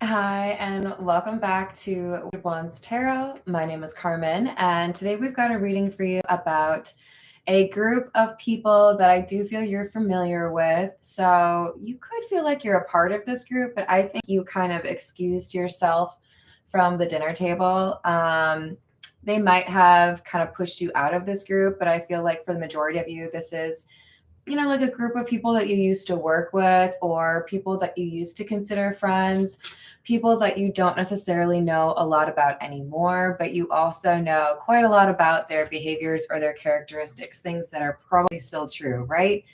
Hi, and welcome back to Wands Tarot. My name is Carmen, and today we've got a reading for you about a group of people that I do feel you're familiar with. So you could feel like you're a part of this group, but I think you kind of excused yourself from the dinner table. They might have kind of pushed you out of this group, but I feel like for the majority of you, this is like a group of people that you used to work with or people that you used to consider friends, people that you don't necessarily know a lot about anymore, but you also know quite a lot about their behaviors or their characteristics, things that are probably still true, right?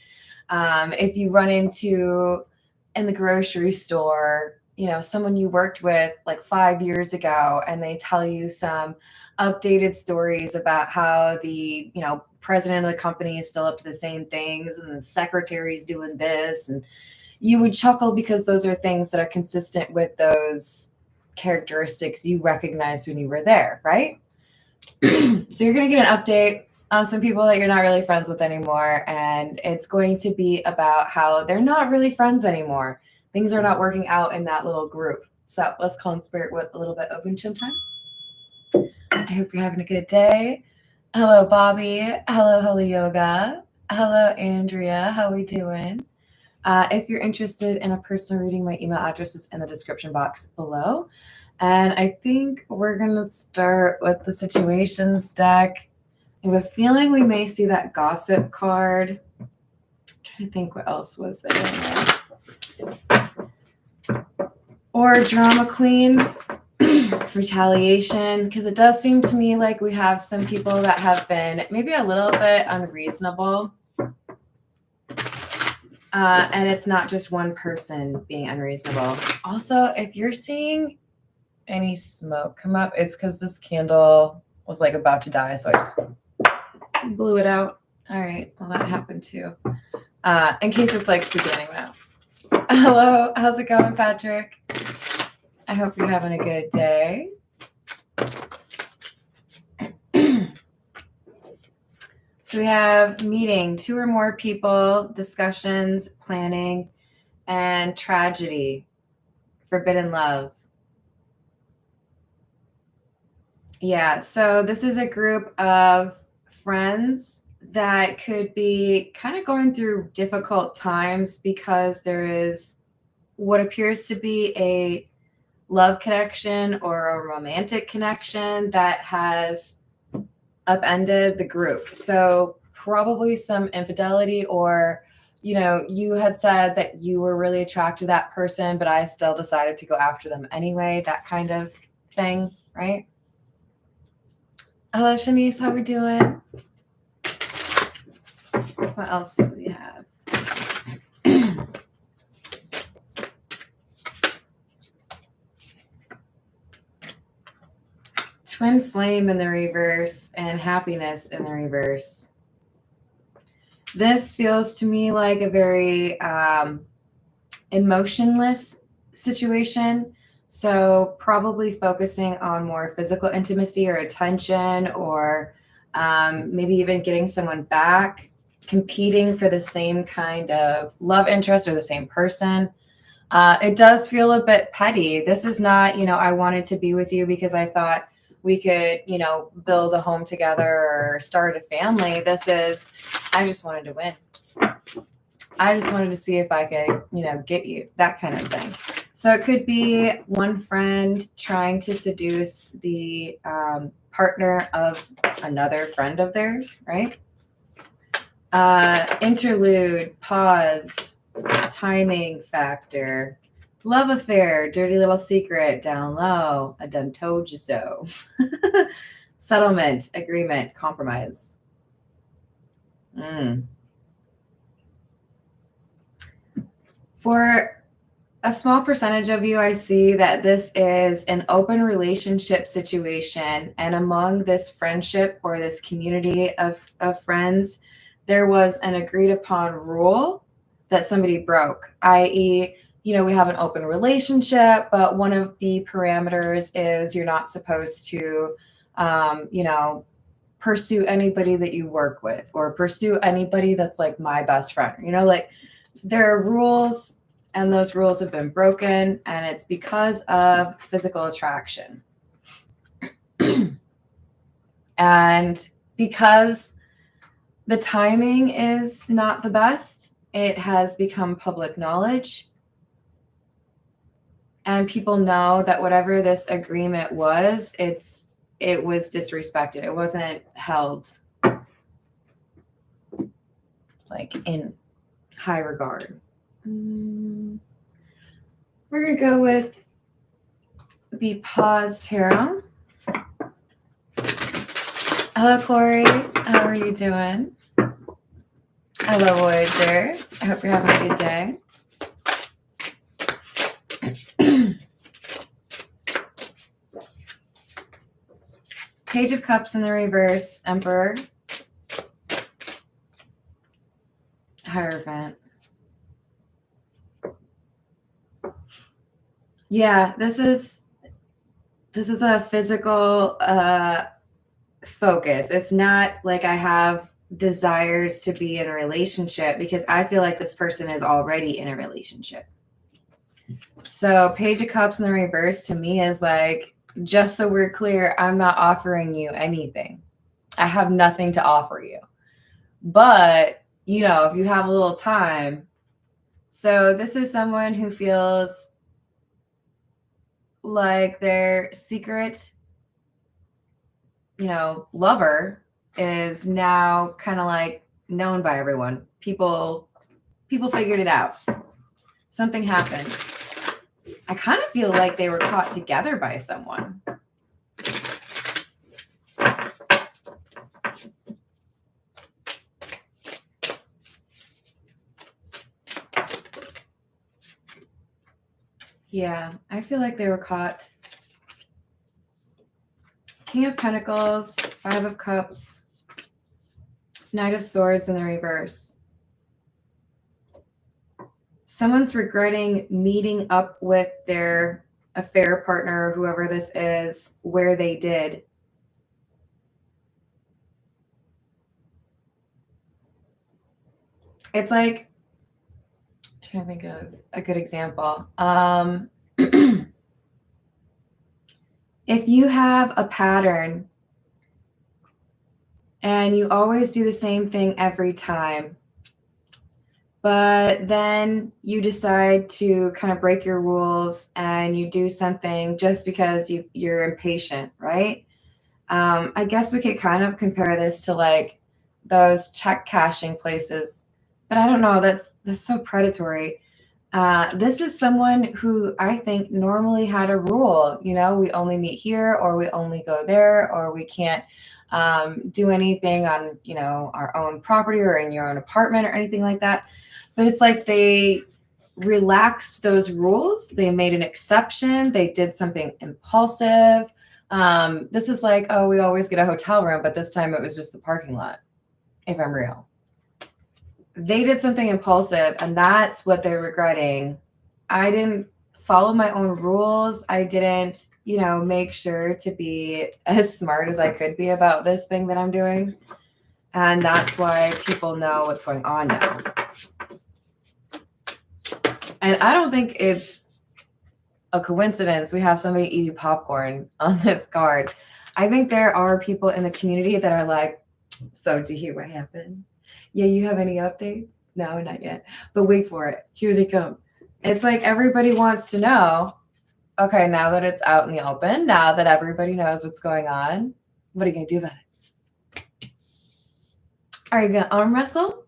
If you run into in the grocery store, someone you worked with like 5 years ago, and they tell you some updated stories about how the, president of the company is still up to the same things and the secretary's doing this. And you would chuckle because those are things that are consistent with those characteristics you recognized when you were there, right? So you're going to get an update on some people that you're not really friends with anymore. And it's going to be about how they're not really friends anymore. Things are not working out in that little group. So let's call in spirit with a little bit of Winchim time. I hope you're having a good day. Hello, Bobby. Hello, Holy Yoga. Hello, Andrea. How we doing? If you're interested in a personal reading, my email address is in the description box below. And I think we're going to start with the situations deck. I have a feeling we may see that gossip card. I'm trying to think what else was there. Or drama queen. Retaliation, because it does seem to me like we have some people that have been maybe a little bit unreasonable. And it's not just one person being unreasonable. Also, if you're seeing any smoke come up, it's because this candle was like about to die, so I just blew it out. All right, well, that happened too. In case it's like beginning now. Hello, how's it going, Patrick? I hope you're having a good day. So we have meeting, 2 or more people, discussions, planning, and tragedy, forbidden love. Yeah, so this is a group of friends that could be kind of going through difficult times because there is what appears to be a love connection or a romantic connection that has upended the group. So probably some infidelity, or you had said that you were really attracted to that person, but I still decided to go after them anyway, that kind of thing, right? Hello, Shanice, how we doing? What else do we have? Twin flame in the reverse and happiness in the reverse. This feels to me like a very emotionless situation. So probably focusing on more physical intimacy or attention, or maybe even getting someone back, competing for the same kind of love interest or the same person. It does feel a bit petty. This is not, I wanted to be with you because I thought we could, build a home together or start a family. This is, I just wanted to win. I just wanted to see if I could, get you, that kind of thing. So it could be one friend trying to seduce the partner of another friend of theirs, right? Interlude, pause, timing factor, love affair, dirty little secret, down low, I done told you so. Settlement, agreement, compromise. For a small percentage of you, I see that this is an open relationship situation. And among this friendship or this community of friends, there was an agreed upon rule that somebody broke, i.e., we have an open relationship, but one of the parameters is you're not supposed to, pursue anybody that you work with or pursue anybody that's like my best friend. Like there are rules and those rules have been broken, and it's because of physical attraction. And because the timing is not the best, it has become public knowledge. And people know that whatever this agreement was, it was disrespected. It wasn't held like in high regard. We're going to go with the Pause Tarot. Hello, Corey. How are you doing? Hello, Voyager. I hope you're having a good day. Page of Cups in the reverse, Emperor. Hierophant. Yeah, this is a physical focus. It's not like I have desires to be in a relationship, because I feel like this person is already in a relationship. So Page of Cups in the reverse to me is like, just so we're clear, I'm not offering you anything. I have nothing to offer you. But, you know, if you have a little time. So this is someone who feels like their secret, you know, lover is now kind of like known by everyone. People figured it out. Something happened. I kind of feel like they were caught together by someone. Yeah, I feel like they were caught. King of Pentacles, Five of Cups, Knight of Swords in the reverse. Someone's regretting meeting up with their affair partner, whoever this is, where they did. It's like, I'm trying to think of a good example. If you have a pattern and you always do the same thing every time, but then you decide to kind of break your rules and you do something just because you're impatient, right? I guess we could kind of compare this to like those check cashing places, but I don't know, that's so predatory. This is someone who I think normally had a rule, you know, we only meet here, or we only go there, or we can't do anything on, you know, our own property or in your own apartment or anything like that. But it's like they relaxed those rules. They made an exception. They did something impulsive. This is like, oh, we always get a hotel room, but this time it was just the parking lot, if I'm real. They did something impulsive, and that's what they're regretting. I didn't follow my own rules. I didn't, you know, make sure to be as smart as I could be about this thing that I'm doing. And that's why people know what's going on now. And I don't think it's a coincidence we have somebody eating popcorn on this card. I think there are people in the community that are like, so did you hear what happened? Yeah, you have any updates? No, not yet. But wait for it. Here they come. It's like everybody wants to know, okay, now that it's out in the open, now that everybody knows what's going on, what are you going to do about it? Are you going to arm wrestle?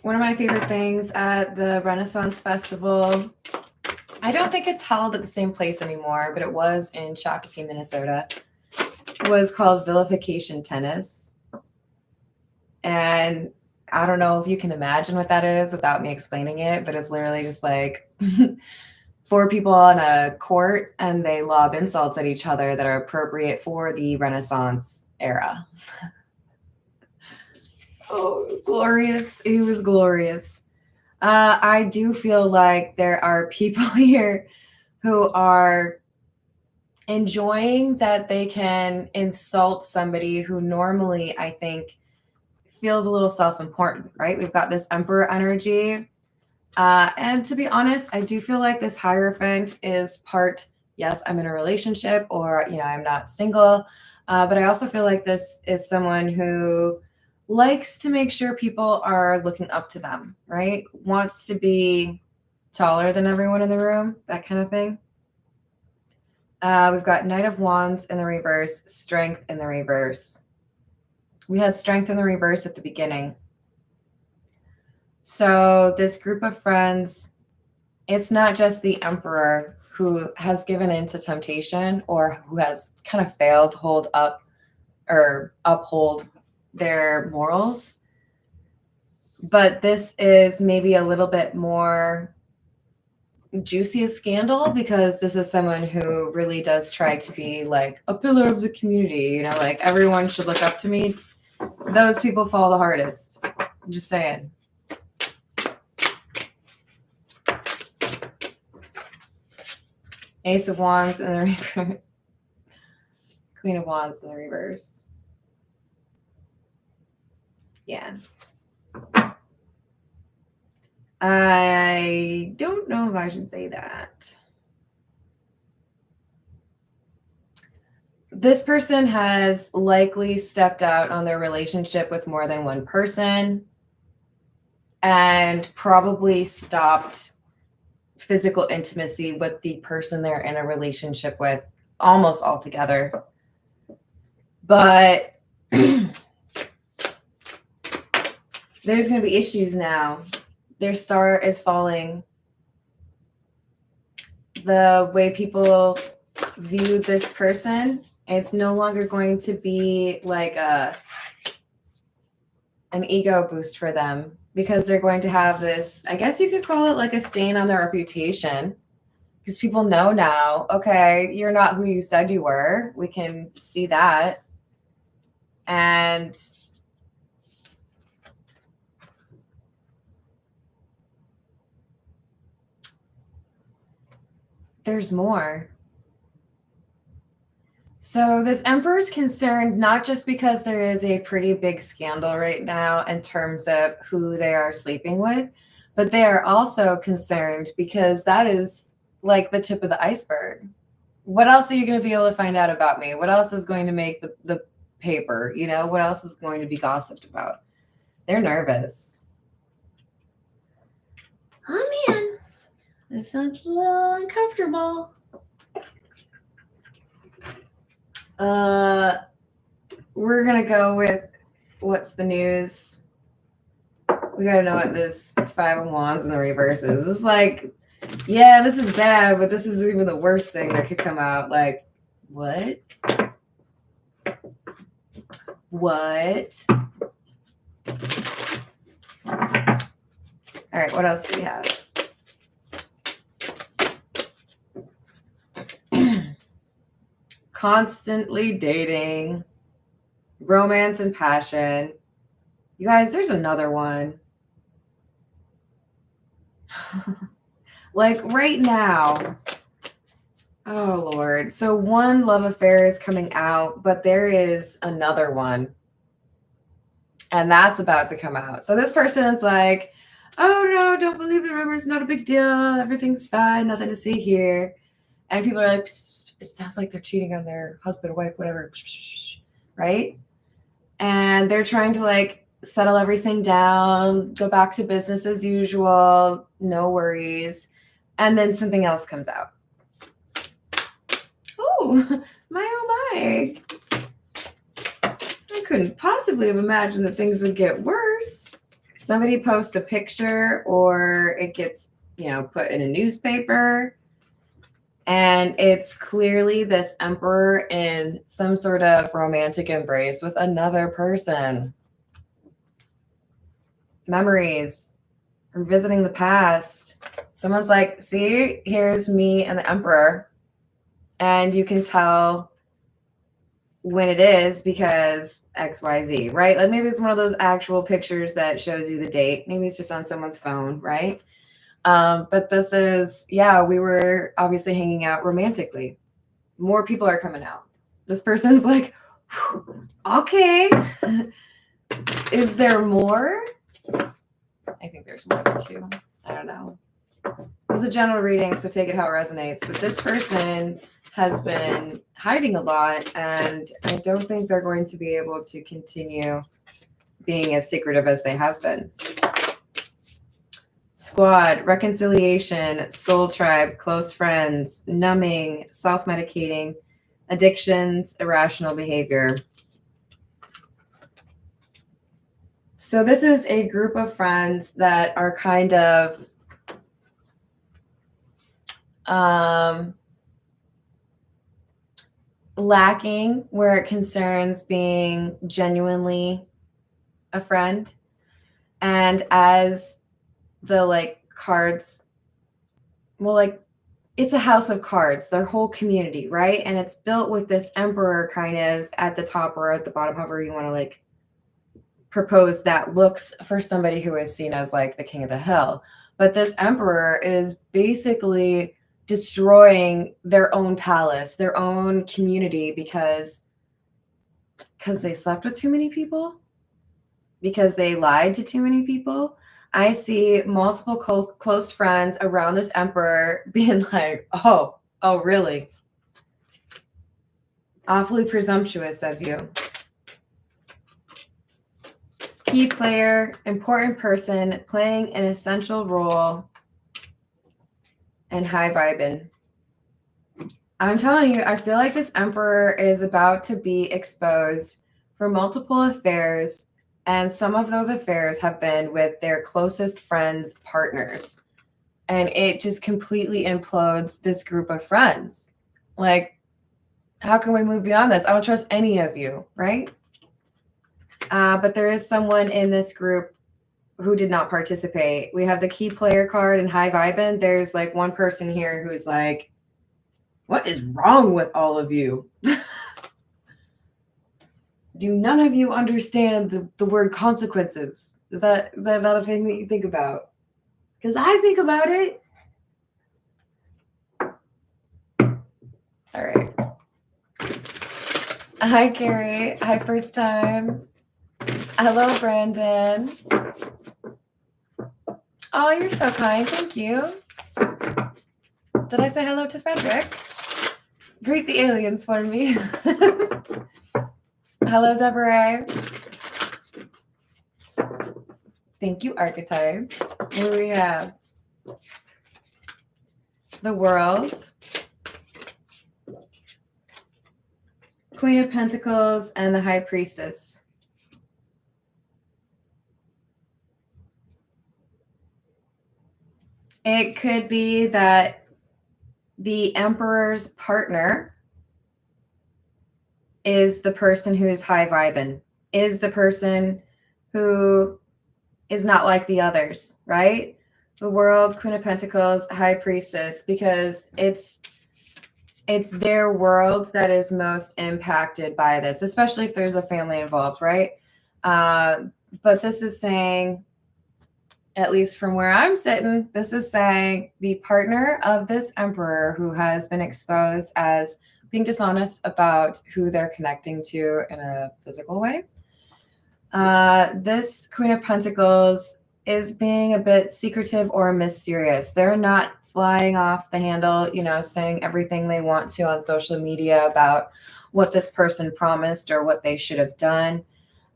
One of my favorite things at the Renaissance Festival, I don't think it's held at the same place anymore, but it was in Shakopee, Minnesota, was called Vilification Tennis. And I don't know if you can imagine what that is without me explaining it, but it's literally just like 4 people on a court and they lob insults at each other that are appropriate for the Renaissance era. Oh, it was glorious. It was glorious. I do feel like there are people here who are enjoying that they can insult somebody who normally, I think, feels a little self-important, right? We've got this Emperor energy. And to be honest, I do feel like this Hierophant is part, yes, I'm in a relationship, or, I'm not single. But I also feel like this is someone who likes to make sure people are looking up to them, right? Wants to be taller than everyone in the room, that kind of thing. We've got Knight of Wands in the reverse, Strength in the reverse. We had Strength in the reverse at the beginning. So this group of friends, it's not just the Emperor who has given in to temptation or who has kind of failed to hold up or uphold their morals. But this is maybe a little bit more juicy a scandal, because this is someone who really does try to be like a pillar of the community, like everyone should look up to me. Those people fall the hardest. I'm just saying. Ace of Wands in the reverse. Queen of Wands in the reverse. Yeah. I don't know if I should say that. This person has likely stepped out on their relationship with more than one person and probably stopped physical intimacy with the person they're in a relationship with almost altogether. But there's going to be issues now. Their star is falling. The way people view this person, it's no longer going to be like an ego boost for them, because they're going to have this, I guess you could call it like a stain on their reputation, because people know now, okay, you're not who you said you were. We can see that. And there's more. So this Emperor is concerned not just because there is a pretty big scandal right now in terms of who they are sleeping with, but they are also concerned because that is like the tip of the iceberg. What else are you going to be able to find out about me? What else is going to make the paper? What else is going to be gossiped about? They're nervous. Oh man, this sounds a little uncomfortable. We're gonna go with what's the news. We gotta know what this Five of Wands in the reverse is. It's like, yeah, this is bad, but this is even the worst thing that could come out. Like, what? What? All right, what else do we have? Constantly dating, romance and passion. You guys, there's another one. Like right now. Oh, Lord. So one love affair is coming out, but there is another one. And that's about to come out. So this person's like, oh, no, don't believe the rumors. Not a big deal. Everything's fine. Nothing to see here. And people are like, psh, psh, psh. It sounds like they're cheating on their husband, wife, whatever. Psh, psh, psh. Right? And they're trying to like settle everything down, go back to business as usual, no worries. And then something else comes out. Oh, my. I couldn't possibly have imagined that things would get worse. Somebody posts a picture or it gets, put in a newspaper. And it's clearly this Emperor in some sort of romantic embrace with another person. Memories, revisiting the past. Someone's like, see, here's me and the Emperor. And you can tell when it is because XYZ, right? Like maybe it's one of those actual pictures that shows you the date. Maybe it's just on someone's phone, right? But this is, we were obviously hanging out romantically. More people are coming out. This person's like, okay. Is there more? I think there's more than two. I don't know. This is a general reading, so take it how it resonates. But this person has been hiding a lot, and I don't think they're going to be able to continue being as secretive as they have been. Squad, reconciliation, soul tribe, close friends, numbing, self-medicating, addictions, irrational behavior. So this is a group of friends that are kind of lacking where it concerns being genuinely a friend. And as the cards, well, it's a house of cards, their whole community, right? And it's built with this emperor kind of at the top or at the bottom, however you want to propose that looks for somebody who is seen as the king of the hill. But this emperor is basically destroying their own palace, their own community, because they slept with too many people, because they lied to too many people. I see multiple close friends around this emperor being like, oh, really? Awfully presumptuous of you. Key player, important person, playing an essential role, and high vibing. I'm telling you, I feel like this emperor is about to be exposed for multiple affairs, and some of those affairs have been with their closest friends' partners. And it just completely implodes this group of friends. How can we move beyond this? I don't trust any of you, right? But there is someone in this group who did not participate. We have the key player card and high vibing. There's one person here who's like, what is wrong with all of you? Do none of you understand the word consequences? Is that not a thing that you think about? Because I think about it. All right. Hi, Carrie. Hi, first time. Hello, Brandon. Oh, you're so kind. Thank you. Did I say hello to Frederick? Greet the aliens for me. Hello, Deborah. Thank you, Archetype. Here we have the World, Queen of Pentacles, and the High Priestess. It could be that the Emperor's partner is the person who's high vibing, is the person who is not like the others, right? The World, Queen of Pentacles, High Priestess, because it's their world that is most impacted by this, especially if there's a family involved, right? But this is saying, at least from where I'm sitting, this is saying the partner of this emperor who has been exposed as being dishonest about who they're connecting to in a physical way. This Queen of Pentacles is being a bit secretive or mysterious. They're not flying off the handle, saying everything they want to on social media about what this person promised or what they should have done.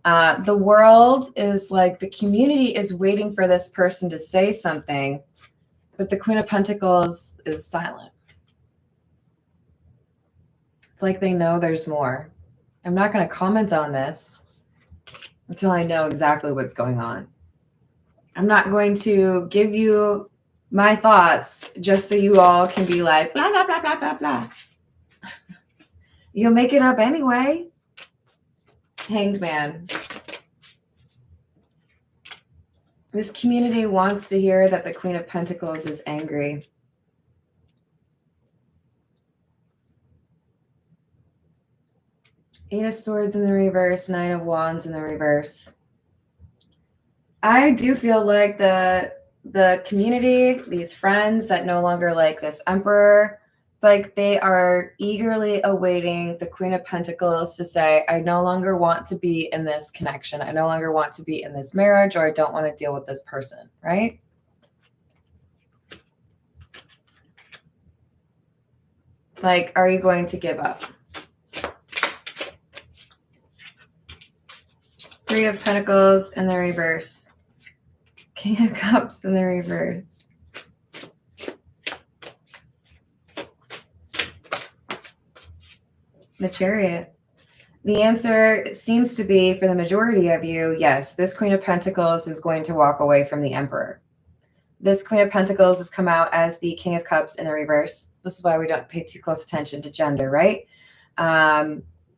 The World is the community is waiting for this person to say something, but the Queen of Pentacles is silent. It's like they know there's more. I'm not going to comment on this until I know exactly what's going on. I'm not going to give you my thoughts just so you all can be like, blah, blah, blah, blah, blah, blah. You'll make it up anyway. Hanged Man. This community wants to hear that the Queen of Pentacles is angry. Eight of Swords in the reverse, Nine of Wands in the reverse. I do feel like the community, these friends that no longer like this emperor, It's like they are eagerly awaiting the Queen of Pentacles to say, I no longer want to be in this connection. I no longer want to be in this marriage, or I don't want to deal with this person, right? Like, are you going to give up? Three of Pentacles in the reverse. King of Cups in the reverse. The Chariot. The answer seems to be, for the majority of you, yes, this Queen of Pentacles is going to walk away from the Emperor. This Queen of Pentacles has come out as the King of Cups in the reverse. This is why we don't pay too close attention to gender, right?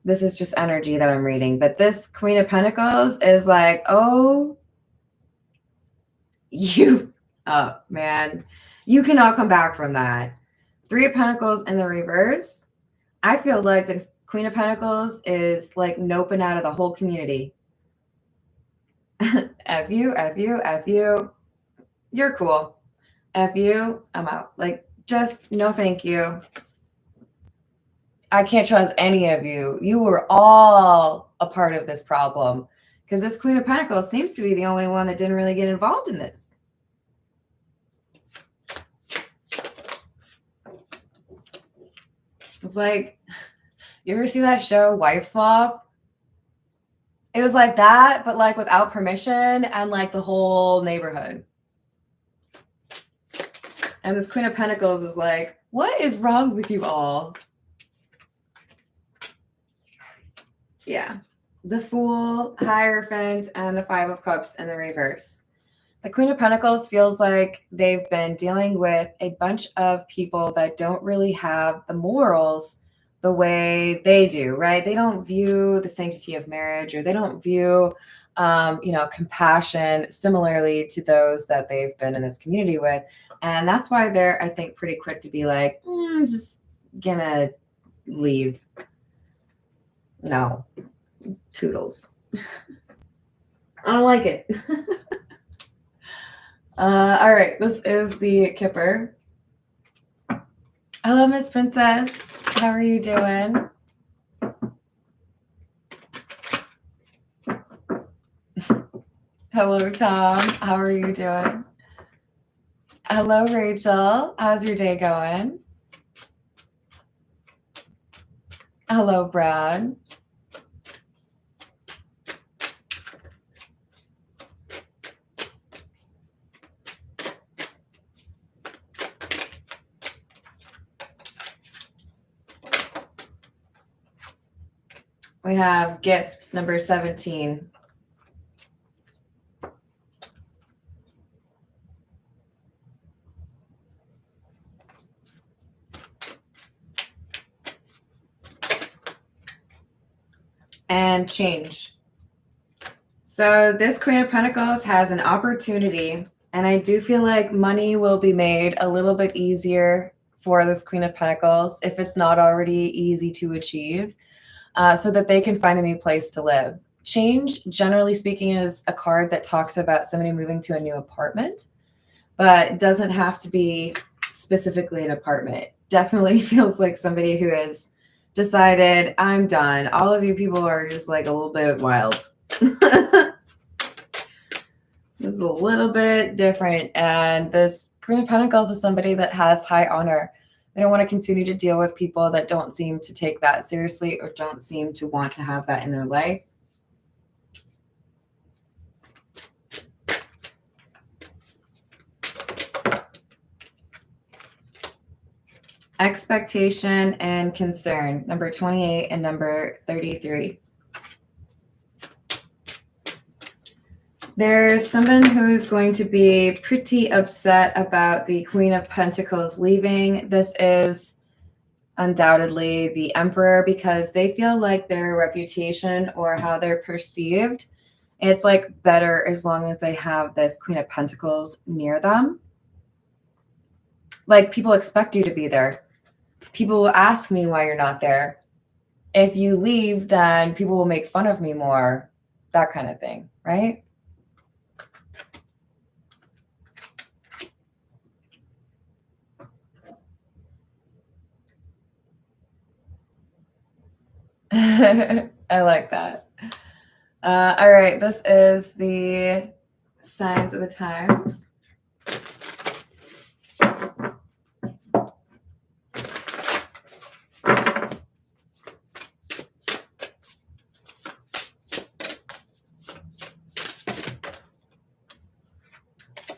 This is just energy that I'm reading. But this Queen of Pentacles is like, oh, man, you cannot come back from that. Three of Pentacles in the reverse. I feel like this Queen of Pentacles is like noping out of the whole community. F you, F you, F you. You're cool. F you, I'm out. Like, just no thank you. I can't trust any of you. You were all a part of this problem, because this Queen of Pentacles seems to be the only one that didn't really get involved in this. It's like, you ever see that show, Wife Swap? It was like that, but like without permission and like the whole neighborhood. And this Queen of Pentacles is like, what is wrong with you all? Yeah. The Fool, Hierophant, and the Five of Cups in the reverse. The Queen of Pentacles feels like they've been dealing with a bunch of people that don't really have the morals the way they do, right? They don't view the sanctity of marriage, or they don't view, compassion similarly to those that they've been in this community with. And that's why they're, I think, pretty quick to be like, just gonna leave. No, toodles. I don't like it. All right, this is the Kipper. Hello, Miss Princess. How are you doing? Hello, Tom. How are you doing? Hello, Rachel. How's your day going? Hello, Brad. We have gift number 17. And change. So this Queen of Pentacles has an opportunity, and I do feel like money will be made a little bit easier for this Queen of Pentacles, if it's not already easy to achieve, so that they can find a new place to live. Change, generally speaking, is a card that talks about somebody moving to a new apartment, but doesn't have to be specifically an apartment. Definitely feels like somebody who has decided, I'm done. All of you people are just like a little bit wild. This is a little bit different. And this Queen of Pentacles is somebody that has high honor. They don't want to continue to deal with people that don't seem to take that seriously, or don't seem to want to have that in their life. Expectation and concern, number 28 and number 33. There's someone who's going to be pretty upset about the Queen of Pentacles leaving. This is undoubtedly the Emperor, because they feel like their reputation, or how they're perceived, it's like better as long as they have this Queen of Pentacles near them. Like, people expect you to be there. People will ask me why you're not there. If you leave, then people will make fun of me more. That kind of thing, right? I like that. All right, this is the signs of the times.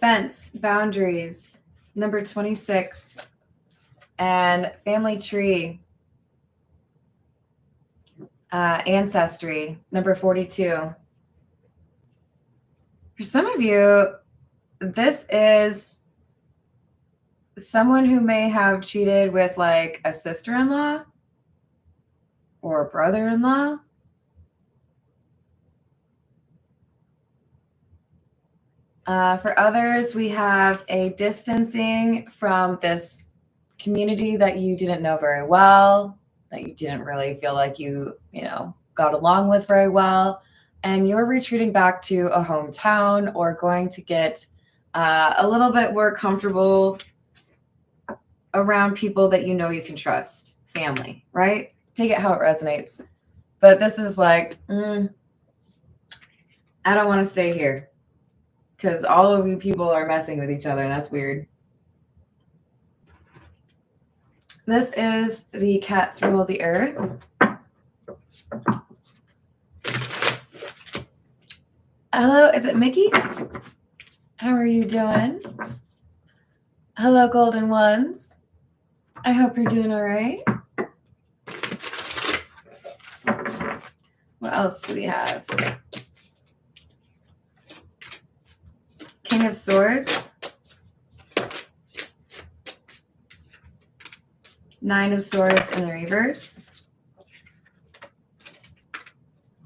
Fence, boundaries, number 26, and family tree, ancestry, number 42. For some of you, this is someone who may have cheated with like a sister-in-law or a brother-in-law. For others, we have a distancing from this community that you didn't know very well, that you didn't really feel like you got along with very well, and you're retreating back to a hometown or going to get a little bit more comfortable around people that you know you can trust, family, right? Take it how it resonates. But this is like, I don't want to stay here because all of you people are messing with each other. That's weird. This is the cats rule the earth. Hello, is it Mickey? How are you doing? Hello, golden ones. I hope you're doing all right. What else do we have? King of Swords. Nine of Swords in the reverse.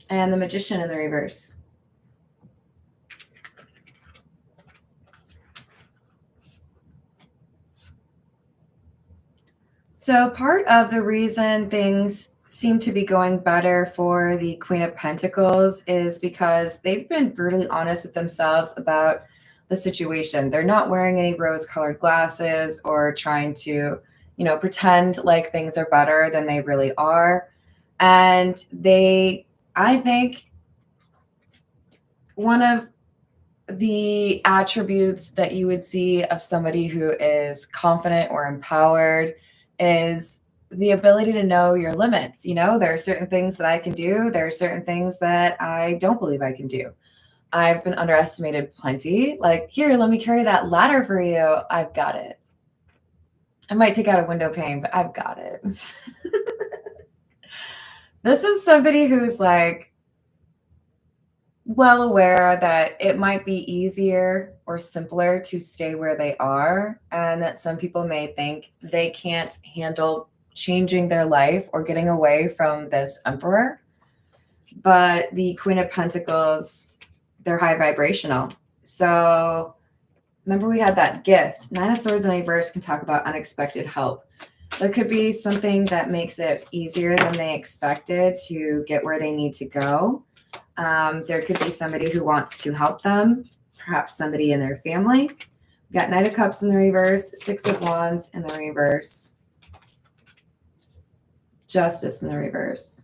And the Magician in the reverse. So part of the reason things seem to be going better for the Queen of Pentacles is because they've been brutally honest with themselves about the situation. They're not wearing any rose-colored glasses or trying to, pretend like things are better than they really are. And I think one of the attributes that you would see of somebody who is confident or empowered is the ability to know your limits. There are certain things that I can do. There are certain things that I don't believe I can do. I've been underestimated plenty. Like, here, let me carry that ladder for you. I've got it. I might take out a window pane, but I've got it. This is somebody who's like well aware that it might be easier or simpler to stay where they are, and that some people may think they can't handle changing their life or getting away from this emperor. But the Queen of Pentacles, they're high vibrational. So remember we had that gift. Nine of Swords in reverse can talk about unexpected help. There could be something that makes it easier than they expected to get where they need to go. There could be somebody who wants to help them, perhaps somebody in their family. We've got Knight of Cups in the reverse, Six of Wands in the reverse, Justice in the reverse.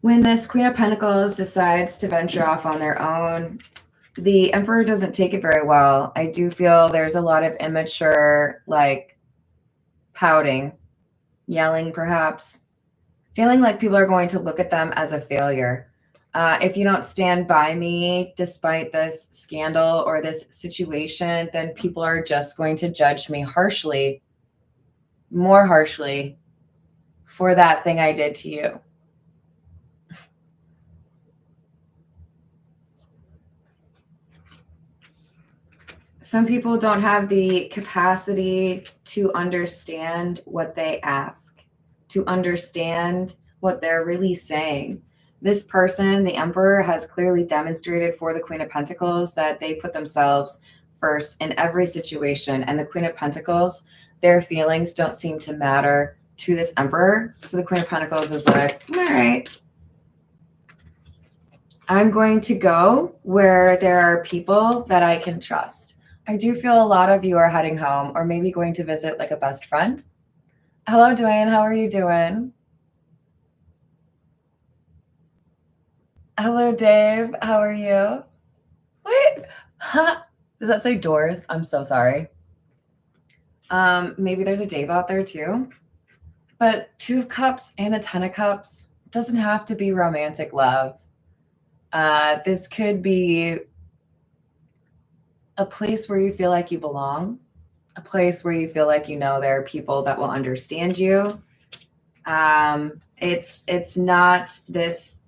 When this Queen of Pentacles decides to venture off on their own, the Emperor doesn't take it very well. I do feel there's a lot of immature, like pouting, yelling perhaps, feeling like people are going to look at them as a failure. If you don't stand by me despite this scandal or this situation, then people are just going to judge me harshly, more harshly, for that thing I did to you. Some people don't have the capacity to understand what they ask, to understand what they're really saying. This person, the Emperor, has clearly demonstrated for the Queen of Pentacles that they put themselves first in every situation. And the Queen of Pentacles, their feelings don't seem to matter to this Emperor. So the Queen of Pentacles is like, all right, I'm going to go where there are people that I can trust. I do feel a lot of you are heading home or maybe going to visit like a best friend. Hello, Dwayne. How are you doing? Hello, Dave. How are you? Wait, huh? Does that say doors? I'm so sorry. Maybe there's a Dave out there too. But Two of Cups and the Ten of Cups doesn't have to be romantic love. This could be a place where you feel like you belong, a place where you feel like you know there are people that will understand you. It's not this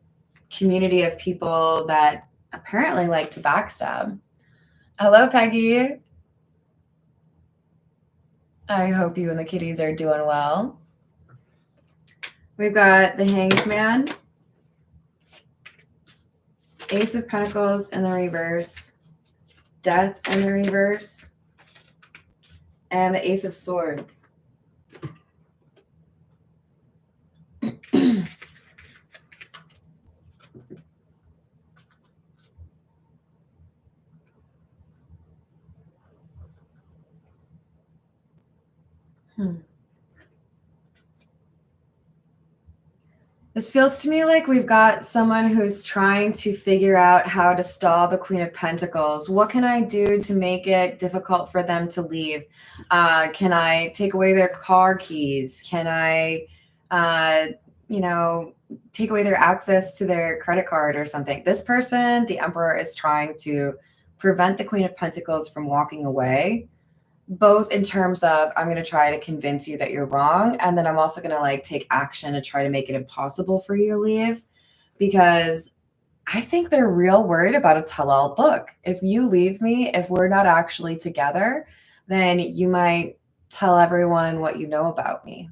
community of people that apparently like to backstab. Hello, Peggy. I hope you and the kitties are doing well. We've got the Hanged Man, Ace of Pentacles in the reverse, Death in the reverse, and the Ace of Swords. This feels to me like we've got someone who's trying to figure out how to stall the Queen of Pentacles. What can I do to make it difficult for them to leave? Can I take away their car keys? Can I, take away their access to their credit card or something? This person, the Emperor, is trying to prevent the Queen of Pentacles from walking away, both in terms of I'm going to try to convince you that you're wrong, and then I'm also going to like take action to try to make it impossible for you to leave, because I think they're real worried about a tell-all book. If you leave me, if we're not actually together, then you might tell everyone what you know about me.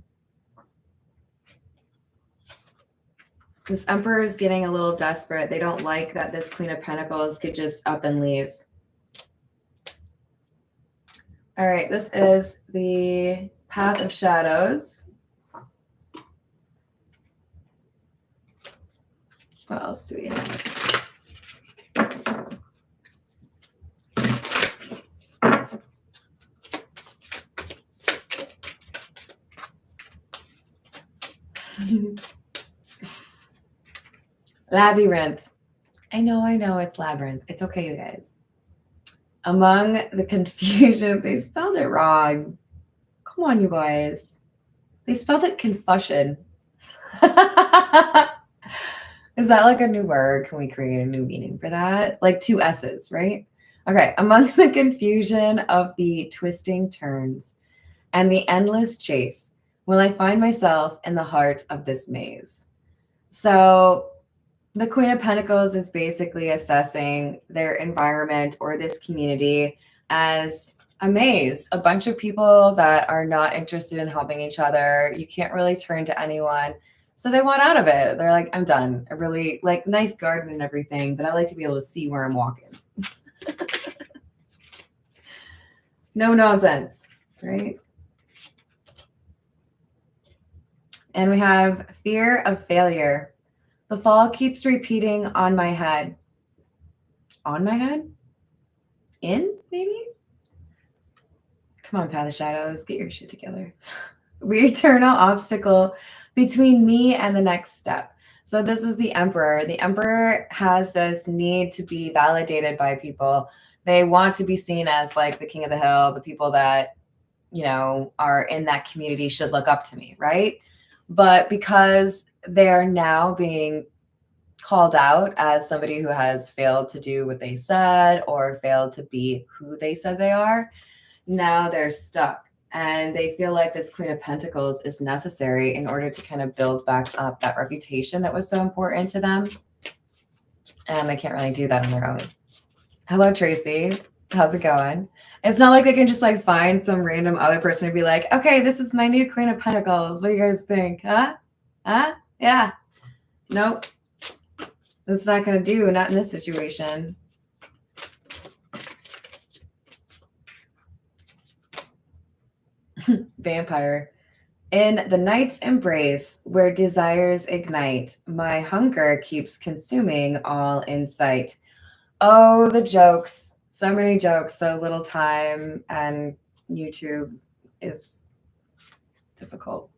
This Emperor is getting a little desperate. They don't like that this Queen of Pentacles could just up and leave. All right, this is the Path of Shadows. What else do we have? Labyrinth. I know, it's labyrinth. It's okay, you guys. Among the confusion, they spelled it wrong. Come on, you guys. They spelled it confussion. Is that like a new word? Can we create a new meaning for that? Like two S's, right? Okay. Among the confusion of the twisting turns and the endless chase, will I find myself in the heart of this maze? So the Queen of Pentacles is basically assessing their environment or this community as a maze, a bunch of people that are not interested in helping each other. You can't really turn to anyone. So they want out of it. They're like, I'm done. I really like nice garden and everything, but I like to be able to see where I'm walking. No nonsense, right? And we have fear of failure. The fall keeps repeating on my head. On my head? In, maybe? Come on, Path of Shadows, get your shit together. The eternal obstacle between me and the next step. So this is the Emperor. The Emperor has this need to be validated by people. They want to be seen as like the king of the hill, the people that, are in that community should look up to me, right? But because they are now being called out as somebody who has failed to do what they said or failed to be who they said they are, now they're stuck. And they feel like this Queen of Pentacles is necessary in order to kind of build back up that reputation that was so important to them. And they can't really do that on their own. Hello, Tracy. How's it going? It's not like they can just like find some random other person to be like, okay, this is my new Queen of Pentacles. What do you guys think? Huh? Yeah. Nope. That's not going to do. Not in this situation. Vampire. In the night's embrace, where desires ignite, my hunger keeps consuming all in sight. Oh, the jokes. So many jokes, so little time, and YouTube is difficult.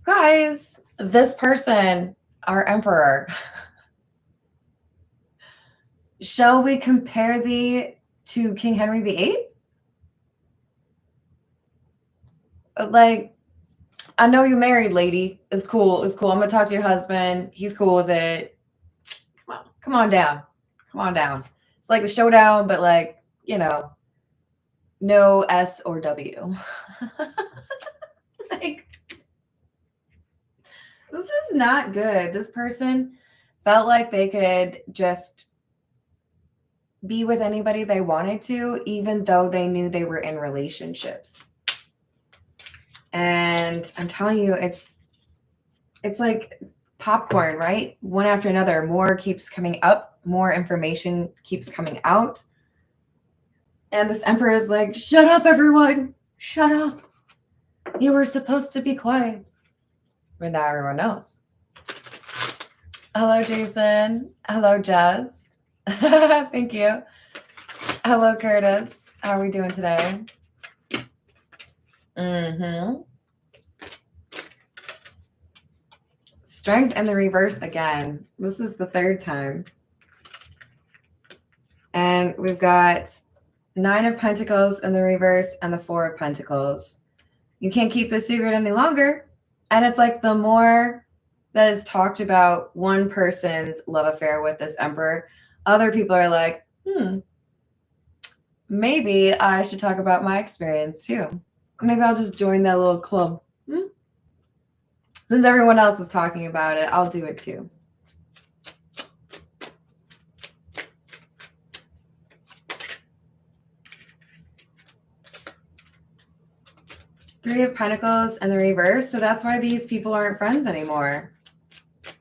Guys, this person, our emperor, shall we compare thee to King Henry VIII? Like, I know you're married, lady. It's cool. It's cool. I'm gonna talk to your husband. He's cool with it. Come on down. Come on down. It's like the showdown, but like, no S or W. Like, this is not good. This person felt like they could just be with anybody they wanted to, even though they knew they were in relationships. And I'm telling you, it's like popcorn, right? One after another, more keeps coming up, more information keeps coming out. And this emperor is like, shut up, everyone. Shut up. You were supposed to be quiet. But now everyone knows. Hello, Jason. Hello, Jess. Thank you. Hello, Curtis. How are we doing today? Strength in the reverse again. This is the third time. And we've got 9 of Pentacles in the reverse and the 4 of Pentacles. You can't keep this secret any longer. And it's like the more that is talked about one person's love affair with this emperor, other people are like, maybe I should talk about my experience too. Maybe I'll just join that little club. Since everyone else is talking about it, I'll do it too. Three of Pentacles in the reverse. So that's why these people aren't friends anymore.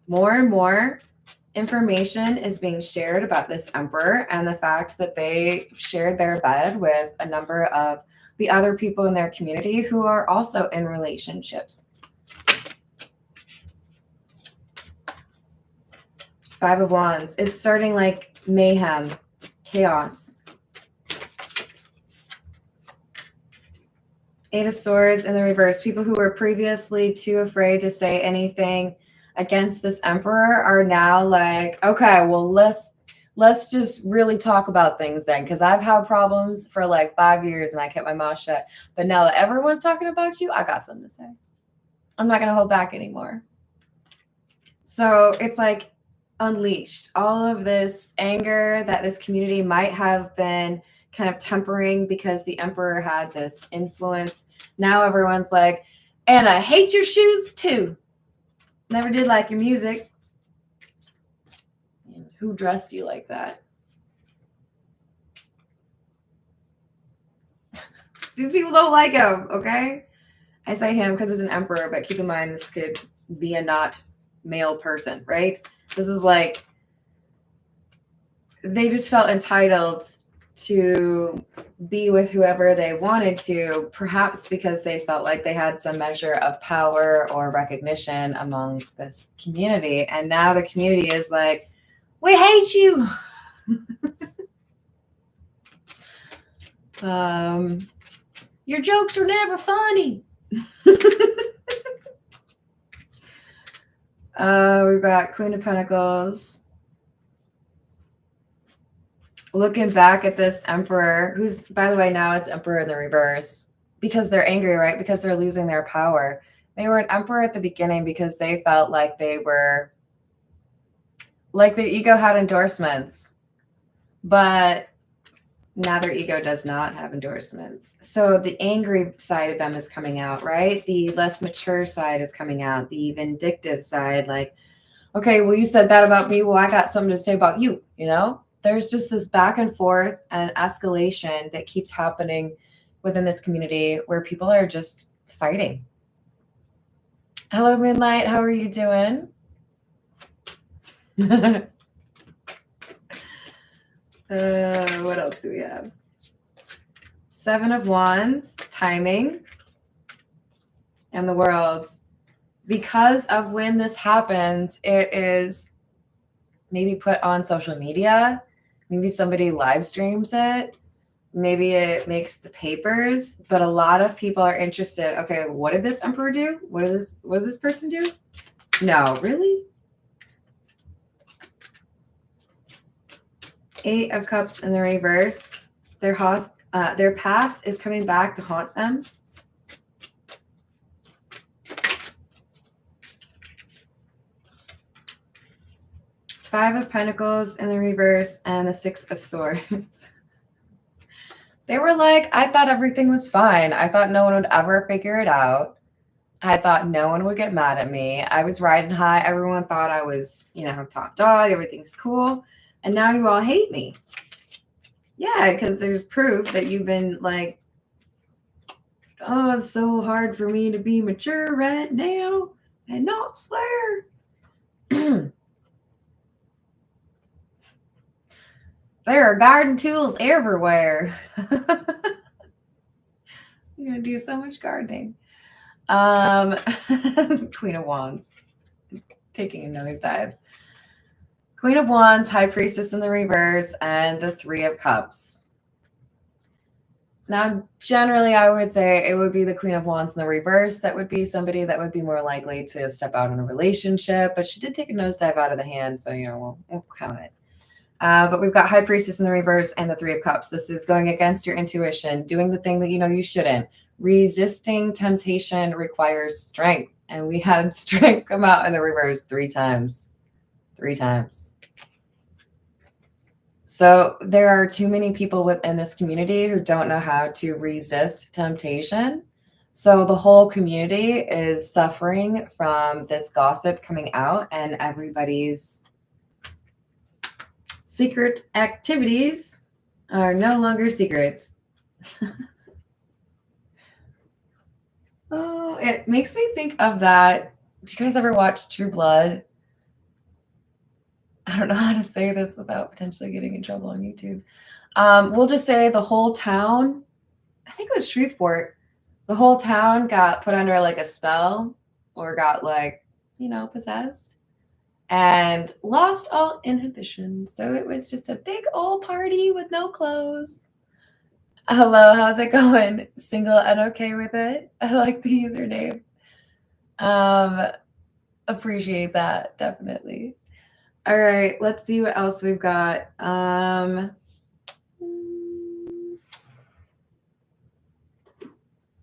More and more information is being shared about this emperor and the fact that they shared their bed with a number of the other people in their community who are also in relationships. 5 of Wands. It's starting like mayhem, chaos. 8 of Swords in the reverse. People who were previously too afraid to say anything against this emperor are now like, okay, well, let's just really talk about things then, because I've had problems for like 5 years and I kept my mouth shut. But now that everyone's talking about you, I got something to say. I'm not going to hold back anymore. So it's like unleashed. All of this anger that this community might have been kind of tempering because the emperor had this influence. Now everyone's like, and I hate your shoes too. Never did like your music. And who dressed you like that? These people don't like him, okay? I say him because it's an emperor, but keep in mind this could be a not male person, right? This is like, they just felt entitled to be with whoever they wanted to, perhaps because they felt like they had some measure of power or recognition among this community. And now the community is like, we hate you. Your jokes are never funny. We've got Queen of Pentacles. Looking back at this emperor, who's, by the way, now it's emperor in the reverse, because they're angry, right? Because they're losing their power. They were an emperor at the beginning because they felt like they were, like their ego had endorsements, but now their ego does not have endorsements. So the angry side of them is coming out, right? The less mature side is coming out. The vindictive side, like, okay, well, you said that about me. Well, I got something to say about you, you know? There's just this back and forth and escalation that keeps happening within this community where people are just fighting. Hello, Moonlight. How are you doing? What else do we have? 7 of Wands, timing, and the World. Because of when this happens, it is maybe put on social media. Maybe somebody live streams it. maybe it makes the papers, but a lot of people are interested. Okay, what did this emperor do? What did this person do? No, really? 8 of Cups in the reverse. Their past is coming back to haunt them. Five of Pentacles in the reverse and the 6 of Swords. They were like, I thought everything was fine. I thought no one would ever figure it out. I thought no one would get mad at me. I was riding high. Everyone thought I was, top dog. Everything's cool. And now you all hate me. Yeah, because there's proof that you've been like, oh, it's so hard for me to be mature right now and not swear. There are garden tools everywhere. I'm going to do so much gardening. Queen of Wands. Taking a nosedive. Queen of Wands, High Priestess in the reverse, and the 3 of Cups. Now, generally, I would say it would be the Queen of Wands in the reverse. That would be somebody that would be more likely to step out in a relationship. But she did take a nosedive out of the hand, so, we'll count it. But we've got High Priestess in the reverse and the 3 of Cups. This is going against your intuition, doing the thing that you know you shouldn't. Resisting temptation requires strength. And we had strength come out in the reverse 3 times. 3 times. So there are too many people within this community who don't know how to resist temptation. So the whole community is suffering from this gossip coming out, and everybody's secret activities are no longer secrets. Oh, it makes me think of that. Did you guys ever watch True Blood? I don't know how to say this without potentially getting in trouble on YouTube. We'll just say the whole town, I think it was Shreveport, the whole town got put under like a spell or got possessed and lost all inhibition. So it was just a big old party with no clothes. Hello, how's it going? Single and okay with it? I like the username. Appreciate that, definitely. All right, let's see what else we've got.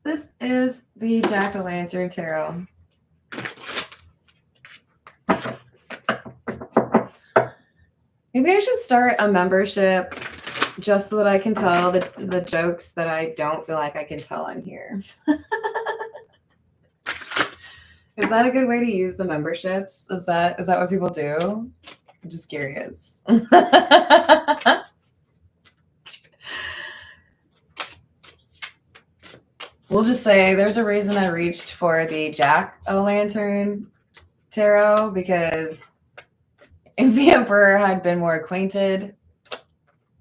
This is the Jack-o'-lantern tarot. Maybe I should start a membership just so that I can tell the jokes that I don't feel like I can tell on here. Is that a good way to use the memberships? Is that what people do? I'm just curious. We'll just say there's a reason I reached for the Jack-o'-lantern tarot, because if the Emperor had been more acquainted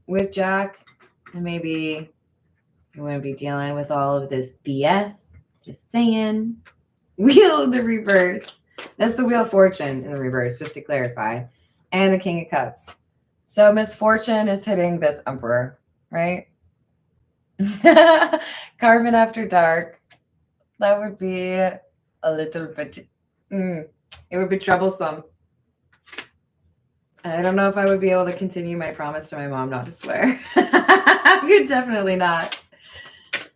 with Jack, then maybe you wouldn't be dealing with all of this BS. Just saying. Wheel of the reverse. That's the Wheel of Fortune in the reverse, just to clarify. And the King of Cups. So misfortune is hitting this Emperor, right? Carbon after dark. That would be a little bit, it would be troublesome. I don't know if I would be able to continue my promise to my mom not to swear. I could definitely not. I've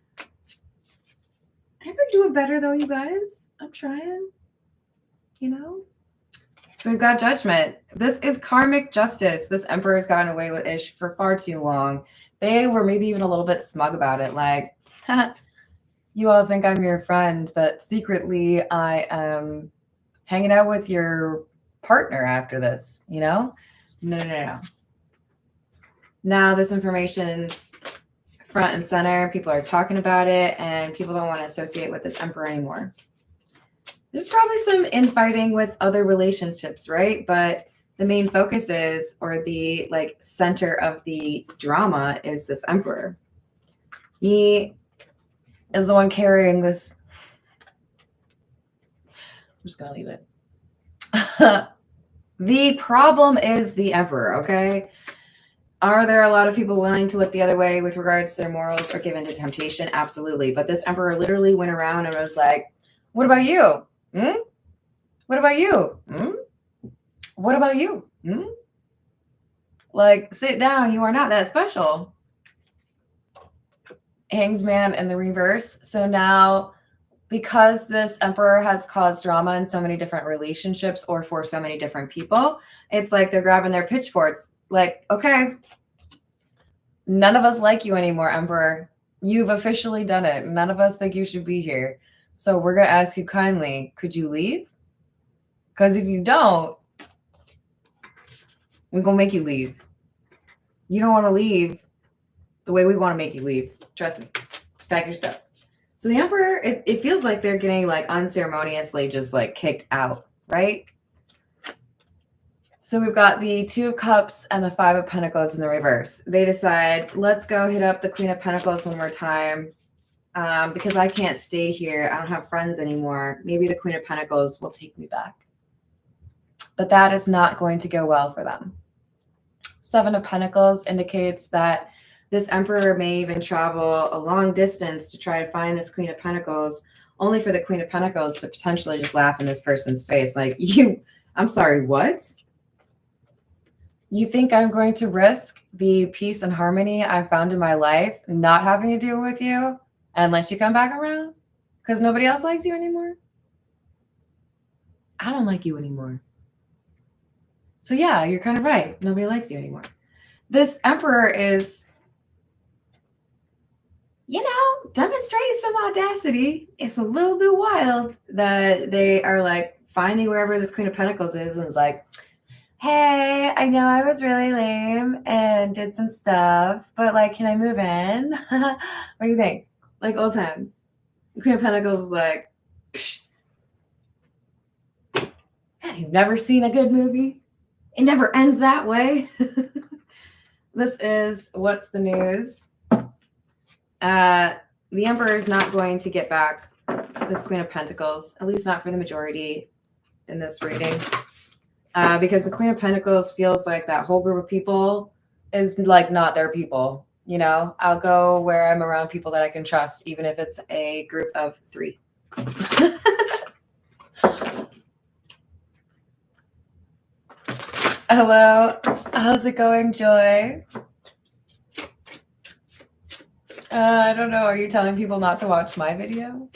been doing better though, you guys. I'm trying, So we've got Judgment. This is karmic justice. This Emperor's gotten away with ish for far too long. They were maybe even a little bit smug about it. Like, you all think I'm your friend, but secretly I am hanging out with your partner after this, No. Now this information's front and center. People are talking about it, and people don't want to associate with this Emperor anymore. There's probably some infighting with other relationships, right? But the main focus is, or the center of the drama is this Emperor. He is the one carrying this. I'm just going to leave it. The problem is the Emperor, okay? Are there a lot of people willing to look the other way with regards to their morals or give in to temptation? Absolutely. But this emperor literally went around and was like, what about you? Hmm? What about you? Hmm? What about you? Hmm? Like, sit down. You are not that special. Hanged Man in the reverse. So now, because this emperor has caused drama in so many different relationships or for so many different people, it's like they're grabbing their pitchforks. Like, okay, none of us like you anymore, emperor. You've officially done it. None of us think you should be here. So we're going to ask you kindly, could you leave? Because if you don't, we're going to make you leave. You don't want to leave the way we want to make you leave. Trust me. Just pack your stuff. So the emperor, it feels like they're getting like unceremoniously just like kicked out, right? So we've got the Two of Cups and the Five of Pentacles in the reverse. They decide, let's go hit up the Queen of Pentacles one more time because I can't stay here. I don't have friends anymore. Maybe the Queen of Pentacles will take me back. But that is not going to go well for them. Seven of Pentacles indicates that this emperor may even travel a long distance to try to find this Queen of Pentacles, only for the Queen of Pentacles to potentially just laugh in this person's face. Like, I'm sorry, what? You think I'm going to risk the peace and harmony I found in my life not having to deal with you unless you come back around? Because nobody else likes you anymore? I don't like you anymore. So yeah, you're kind of right. Nobody likes you anymore. This emperor is, demonstrating some audacity. It's a little bit wild that they are like finding wherever this Queen of Pentacles is and is like, hey, I know I was really lame and did some stuff, but like, can I move in? What do you think? Like old times. The Queen of Pentacles is like, psh. Man, you've never seen a good movie? It never ends that way. This is What's the News. The Emperor is not going to get back this Queen of Pentacles, at least not for the majority in this reading. Because the Queen of Pentacles feels like that whole group of people is like not their people. I'll go where I'm around people that I can trust, even if it's a group of 3. Hello, how's it going, Joy? I don't know. Are you telling people not to watch my video?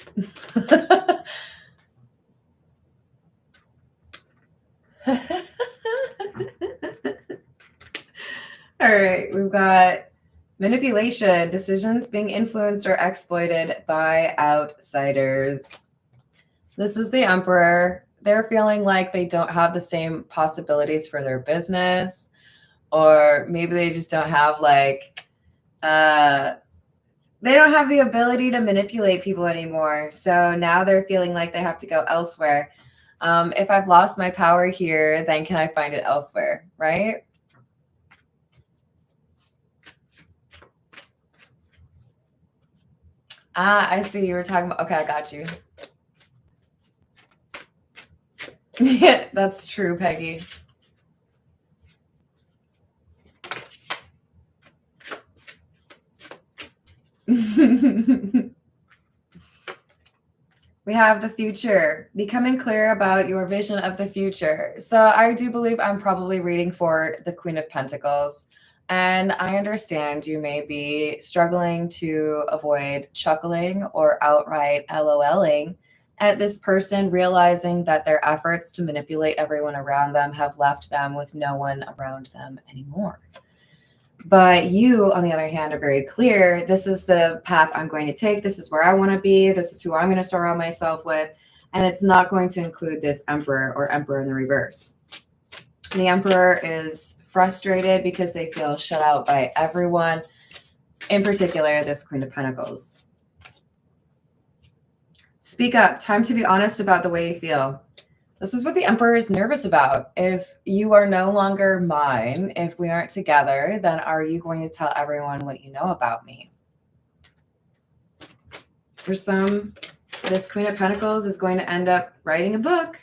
All right, we've got manipulation, decisions being influenced or exploited by outsiders. This is the Emperor. They're feeling like they don't have the same possibilities for their business, or maybe they just don't have they don't have the ability to manipulate people anymore. So now they're feeling like they have to go elsewhere. If I've lost my power here, then can I find it elsewhere, right? I see you were talking about, okay, I got you. Yeah, that's true, Peggy. We have the future, becoming clear about your vision of the future. So I do believe I'm probably reading for the Queen of Pentacles. And I understand you may be struggling to avoid chuckling or outright LOLing at this person, realizing that their efforts to manipulate everyone around them have left them with no one around them anymore. But you, on the other hand, are very clear. This is the path I'm going to take. This is where I want to be. This is who I'm going to surround myself with. And it's not going to include this Emperor or Emperor in the reverse. The Emperor is frustrated because they feel shut out by everyone, in particular, this Queen of Pentacles. Speak up. Time to be honest about the way you feel. This is what the Emperor is nervous about. If you are no longer mine, if we aren't together, then are you going to tell everyone what you know about me? For some, this Queen of Pentacles is going to end up writing a book.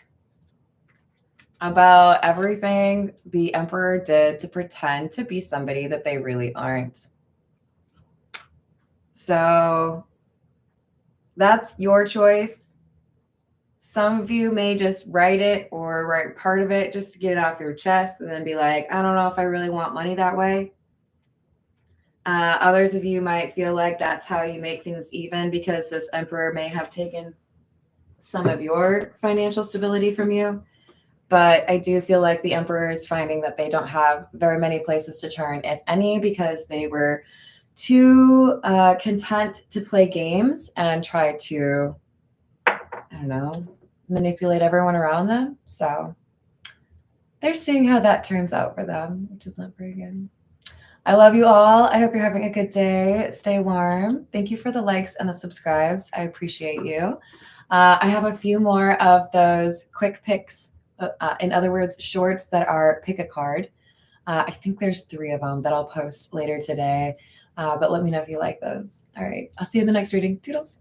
about everything the Emperor did to pretend to be somebody that they really aren't. So that's your choice. Some of you may just write it or write part of it just to get it off your chest and then be like, I don't know if I really want money that way. Others of you might feel like that's how you make things even, because this Emperor may have taken some of your financial stability from you. But I do feel like the Emperor is finding that they don't have very many places to turn, if any, because they were too content to play games and try to, I don't know, manipulate everyone around them. So they're seeing how that turns out for them, which is not very good. I love you all. I hope you're having a good day. Stay warm. Thank you for the likes and the subscribes. I appreciate you. I have a few more of those quick picks, in other words, shorts that are pick a card. I think there's 3 of them that I'll post later today, but let me know if you like those. All right. I'll see you in the next reading. Toodles.